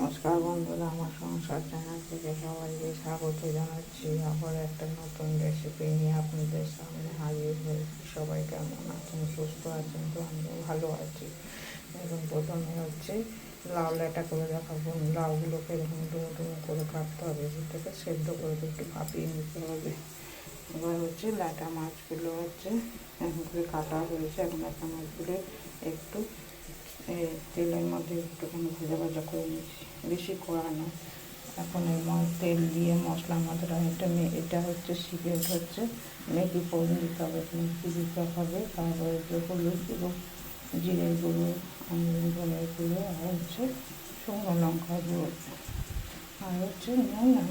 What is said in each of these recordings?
নমস্কার বন্ধুরা, আমার সংসার চ্যানেল থেকে সবাইকে স্বাগত জানাচ্ছি। আবার একটা নতুন রেসিপি নিয়ে আপনাদের সামনে হাজির হয়েছি। সবাই কেমন আছেন? সুস্থ আছেন? তো আমিও ভালো আছি। এবং প্রথমে হচ্ছে লাউ লেটা করে দেখাবো। লাউগুলোকে এরকম ডুমো ডুমো করে কাটতে হবে, সেটাকে সেদ্ধ করে একটু ভাপিয়ে নিতে হবে। এবার হচ্ছে ল্যাটা মাছগুলো হচ্ছে এরকম করে কাটা হয়েছে। এখন ল্যাটা মাছগুলো একটু তেলের মধ্যে একটুখানি ভাজা ভাজা করে নিচ্ছি, বেশি কড়া না। এখন এর মধ্যে তেল দিয়ে মশলার মধ্যে এটা হচ্ছে সিক্রেট, হচ্ছে মেথি ফোড়ন দিতে হবে, মেথি দিতে হবে। তারপরে যে হলুদ গুঁড়ো, জিরের গুঁড়ো, ধনের গুঁড়ো, আর হচ্ছে শুকনো লঙ্কা গুঁড়ো, আর হচ্ছে নুন আর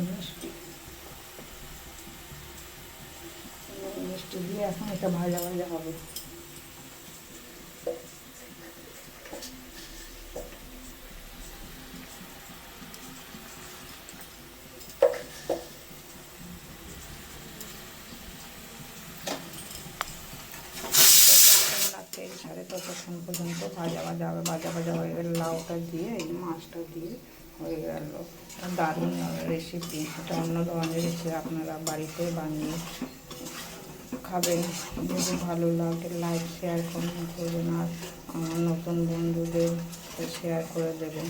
মিষ্টি দিয়ে এখন এটা ভাজা ভাজা হবে। তেল ছাড়ে ততক্ষণ পর্যন্ত ভাজা ভাজা হবে। ভাজা ভাজা হয়ে গেলে লাউটা দিয়ে এই মাছটা দিয়ে হয়ে গেল। দারুণ রেসিপি, এটা অন্য ধরনের রেসিপি, আপনারা বাড়িতে বানিয়ে খাবেন। যদি ভালো লাগে লাইক শেয়ার কমেন্ট করবেন, আর আমার নতুন বন্ধুদের শেয়ার করে দেবেন।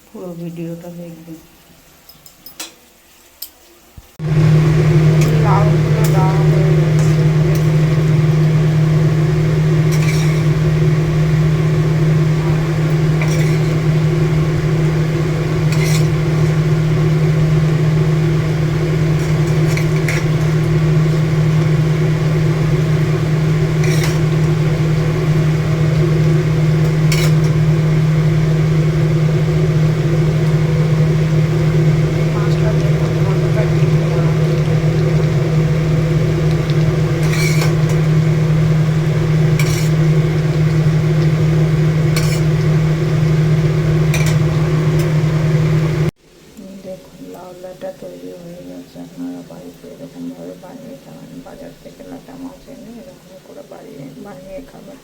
পুরো ভিডিওটা দেখবেন। লাউগুলো দেওয়া হয়ে গেছে। দেখুন লাউ লাটা তৈরি হয়ে গেছে। আপনারা বাড়িতে এরকমভাবে বানিয়ে খাবেন। বাজার থেকে লাটা মাছ এনে এরকম করে বানিয়ে খাবেন।